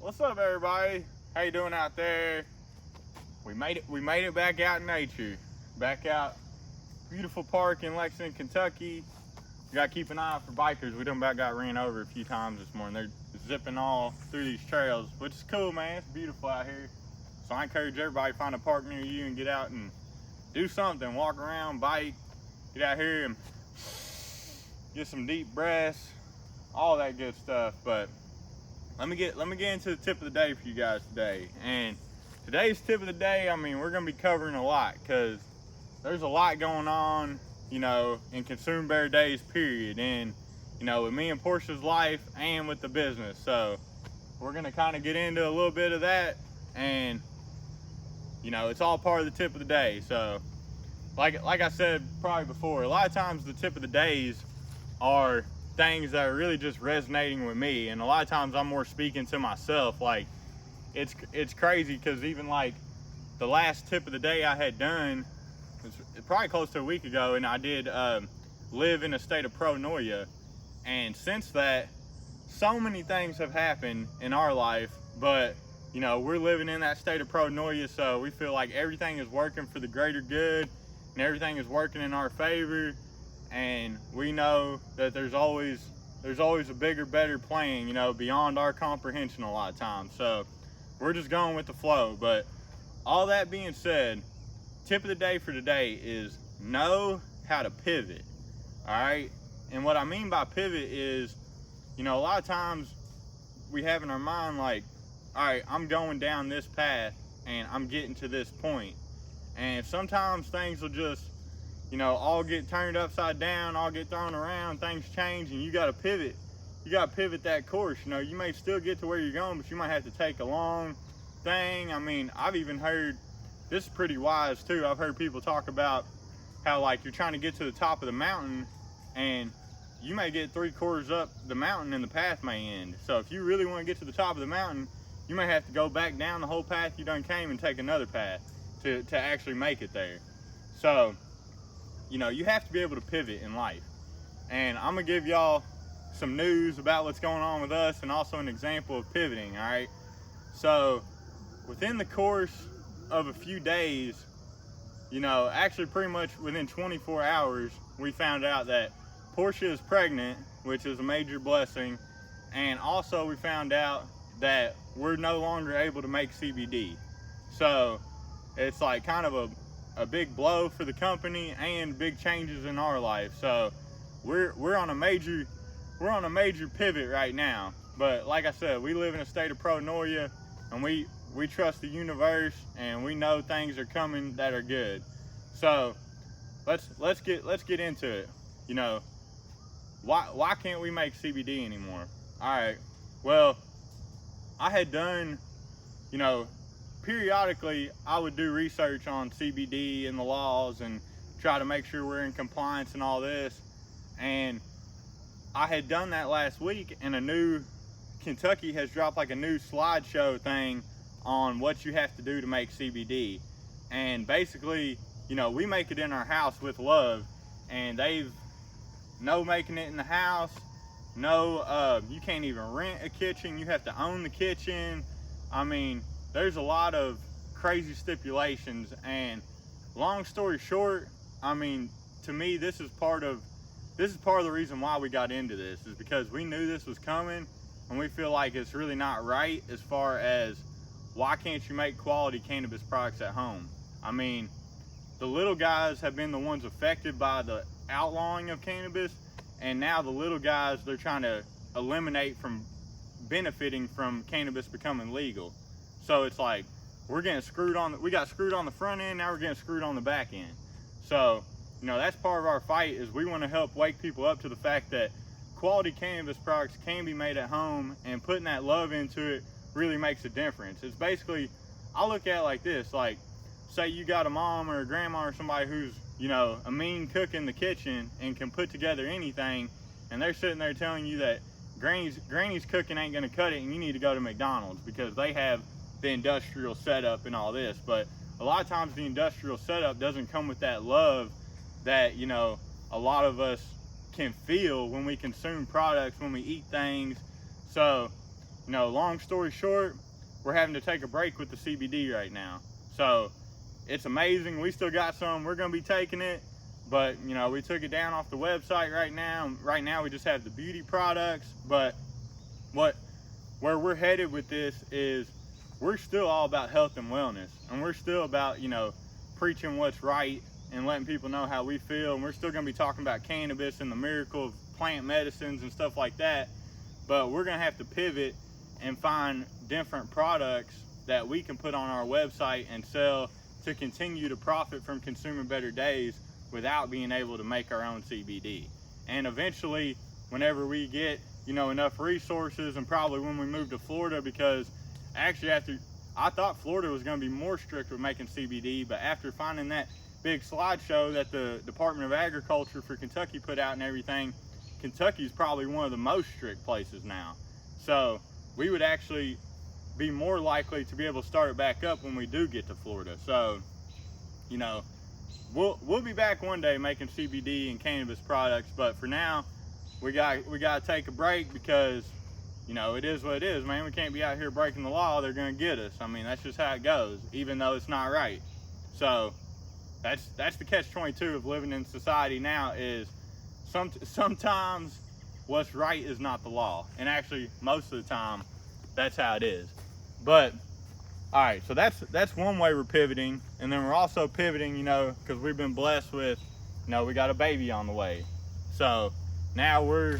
What's up, everybody? How you doing out there? We made it back out in nature. Back out, beautiful park in Lexington, Kentucky. You gotta keep an eye out for bikers. We done about got ran over a few times this morning. They're zipping all through these trails, which is cool, man. It's beautiful out here. So I encourage everybody to find a park near you and get out and do something. Walk around, bike, get out here and get some deep breaths, all that good stuff. But let me get into the tip of the day for you guys today. And today's tip of the day, I mean, we're gonna be covering a lot because there's a lot going on, you know, in Consume Bear Days, period. And, you know, with me and Portia's life and with the business. So we're gonna kind of get into a little bit of that, and, you know, it's all part of the tip of the day. So like I said probably before, a lot of times the tip of the days are things that are really just resonating with me, and a lot of times I'm more speaking to myself. Like it's crazy because even like the last tip of the day I had done was probably close to a week ago, and I did live in a state of pronoia. And since that, so many things have happened in our life, but you know, we're living in that state of pronoia, so we feel like everything is working for the greater good and everything is working in our favor. And we know that there's always a bigger, better plan, you know, beyond our comprehension a lot of times. So we're just going with the flow. But all that being said, tip of the day for today is know how to pivot. All right. And what I mean by pivot is, you know, a lot of times we have in our mind like, all right, I'm going down this path and I'm getting to this point. And sometimes things will just, you know, all get turned upside down, all get thrown around, things change, and you got to pivot. You got to pivot that course. You know, you may still get to where you're going, but you might have to take a long thing. I mean, I've even heard, this is pretty wise too, I've heard people talk about how like you're trying to get to the top of the mountain and you may get 3/4 up the mountain and the path may end. So if you really want to get to the top of the mountain, you may have to go back down the whole path you done came and take another path to actually make it there. So, you know, you have to be able to pivot in life. And I'm gonna give y'all some news about what's going on with us and also an example of pivoting, all right? So within the course of a few days, you know, actually pretty much within 24 hours, we found out that Portia is pregnant, which is a major blessing. And also we found out that we're no longer able to make CBD. So it's like kind of a big blow for the company and big changes in our life. So we're on a major pivot right now. But like I said, we live in a state of pronoia, and we trust the universe, and we know things are coming that are good. So let's get into it. You know, why can't we make CBD anymore? All right, well, I had done, you know, periodically I would do research on CBD and the laws and try to make sure we're in compliance and all this. And I had done that last week, and Kentucky has dropped like a new slideshow thing on what you have to do to make CBD. And basically, you know, we make it in our house with love, and they've no making it in the house, no, you can't even rent a kitchen, you have to own the kitchen. I mean, there's a lot of crazy stipulations, and long story short, I mean, to me, this is part of the reason why we got into this, is because we knew this was coming, and we feel like it's really not right as far as why can't you make quality cannabis products at home? I mean, the little guys have been the ones affected by the outlawing of cannabis, and now the little guys, they're trying to eliminate from benefiting from cannabis becoming legal. So it's like we got screwed on the front end, now we're getting screwed on the back end. So, you know, that's part of our fight, is we want to help wake people up to the fact that quality cannabis products can be made at home, and putting that love into it really makes a difference. It's basically, I look at it like this, like say you got a mom or a grandma or somebody who's, you know, a mean cook in the kitchen and can put together anything, and they're sitting there telling you that granny's cooking ain't gonna cut it and you need to go to McDonald's because they have the industrial setup and all this. But a lot of times the industrial setup doesn't come with that love that, you know, a lot of us can feel when we consume products, when we eat things. So, long story short, we're having to take a break with the CBD right now. So it's amazing. We still got some. We're going to be taking it. But, we took it down off the website right now. Right now we just have the beauty products. But where we're headed with this is we're still all about health and wellness. And we're still about, preaching what's right and letting people know how we feel. And we're still going to be talking about cannabis and the miracle of plant medicines and stuff like that. But we're going to have to pivot and find different products that we can put on our website and sell to continue to profit from Consumer Better Days without being able to make our own CBD. And eventually, whenever we get, enough resources, and probably when we move to Florida, because actually I thought Florida was going to be more strict with making CBD, but after finding that big slideshow that the Department of Agriculture for Kentucky put out and everything, Kentucky is probably one of the most strict places now. So we would actually be more likely to be able to start it back up when we do get to Florida. So, we'll be back one day making CBD and cannabis products, but for now, we got to take a break because, it is what it is, man. We can't be out here breaking the law. They're going to get us. I mean, that's just how it goes, even though it's not right. So that's the catch-22 of living in society now is sometimes what's right is not the law. And actually, most of the time, that's how it is. But, all right, so that's one way we're pivoting. And then we're also pivoting, because we've been blessed with, we got a baby on the way. So now we're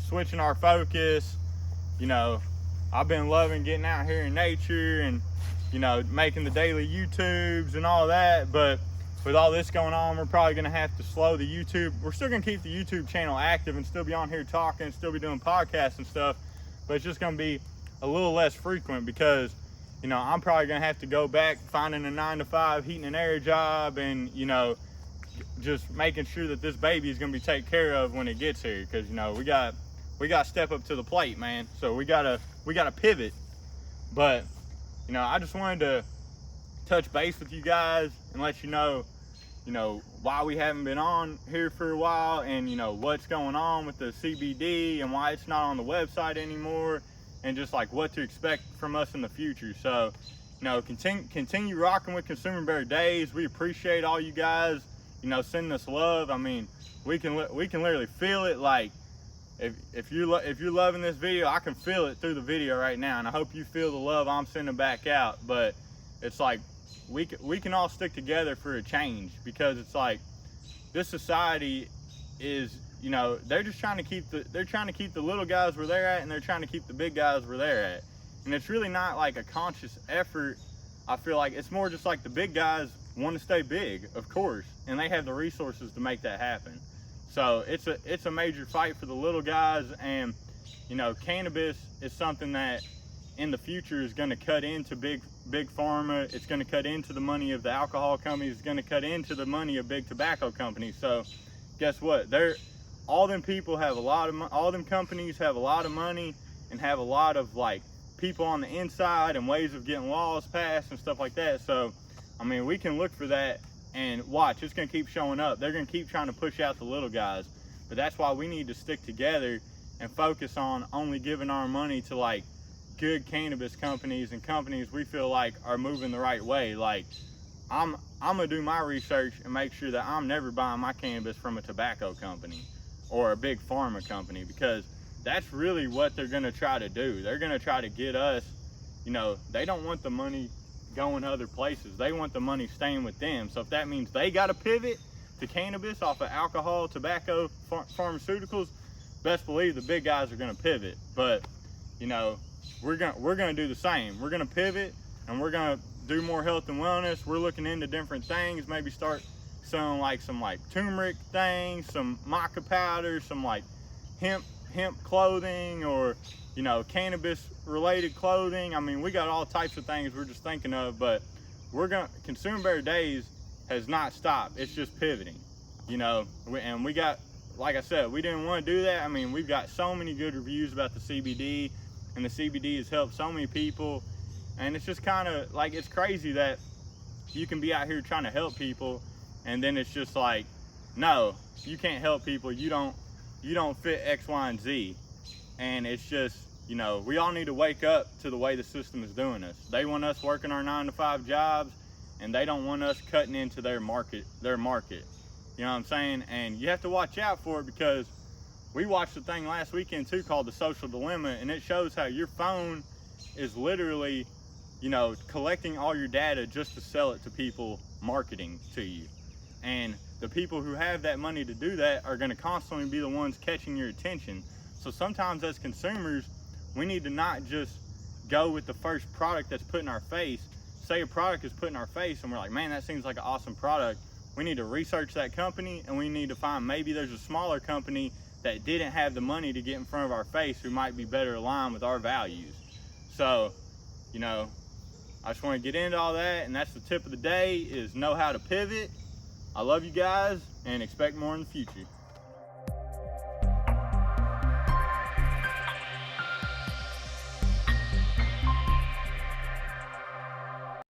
switching our focus. I've been loving getting out here in nature and, making the daily YouTubes and all that. But with all this going on, we're probably going to have to slow the YouTube. We're still going to keep the YouTube channel active and still be on here talking, still be doing podcasts and stuff. But it's just going to be a little less frequent because, I'm probably going to have to go back finding a 9-to-5 heating and air job and, just making sure that this baby is going to be taken care of when it gets here. Because, we got to step up to the plate, man. So we got to pivot. But, I just wanted to touch base with you guys and let you know, why we haven't been on here for a while and, what's going on with the CBD and why it's not on the website anymore and just like what to expect from us in the future. So, continue rocking with Consumer Better Days. We appreciate all you guys, sending us love. I mean, we can literally feel it. Like, if you're loving this video, I can feel it through the video right now, and I hope you feel the love I'm sending back out. But it's like we can all stick together for a change, because it's like this society is, they're just trying to keep the little guys where they're at, and they're trying to keep the big guys where they're at. And it's really not like a conscious effort. I feel like it's more just like the big guys want to stay big, of course, and they have the resources to make that happen. So it's a major fight for the little guys. And cannabis is something that in the future is going to cut into big pharma. It's going to cut into the money of the alcohol companies. It's going to cut into the money of big tobacco companies. So guess what? All them people have all them companies have a lot of money and have a lot of like people on the inside and ways of getting laws passed and stuff like that. So I mean, we can look for that and watch. It's going to keep showing up. They're going to keep trying to push out the little guys. But that's why we need to stick together and focus on only giving our money to like good cannabis companies and companies we feel like are moving the right way. Like I'm gonna do my research and make sure that I'm never buying my cannabis from a tobacco company or a big pharma company, because that's really what they're gonna try to do. They're gonna try to get us, they don't want the money going other places. They want the money staying with them. So if that means they got to pivot to cannabis off of alcohol, tobacco, pharmaceuticals, best believe the big guys are going to pivot. But we're going to do the same. We're going to pivot and we're going to do more health and wellness. We're looking into different things. Maybe start selling like some like turmeric things, some maca powder, some like hemp clothing, or cannabis related clothing. I mean, we got all types of things we're just thinking of, but Consumer Better Days has not stopped. It's just pivoting, and we got, like I said, we didn't want to do that. I mean, we've got so many good reviews about the CBD, and the CBD has helped so many people. And it's just kind of like, it's crazy that you can be out here trying to help people, and then it's just like, no, you can't help people. You don't fit X, Y, and Z. And it's just, you know, we all need to wake up to the way the system is doing us. They want us working our 9-to-5 jobs, and they don't want us cutting into their market. You know what I'm saying? And you have to watch out for it, because we watched a thing last weekend too called The Social Dilemma, and it shows how your phone is literally, you know, collecting all your data just to sell it to people marketing to you. And the people who have that money to do that are going to constantly be the ones catching your attention. So sometimes as consumers, we need to not just go with the first product that's put in our face. Say a product is put in our face and we're like, man, that seems like an awesome product. We need to research that company, and we need to find maybe there's a smaller company that didn't have the money to get in front of our face who might be better aligned with our values. So, you know, I just want to get into all that, and that's the tip of the day, is know how to pivot. I love you guys, and expect more in the future.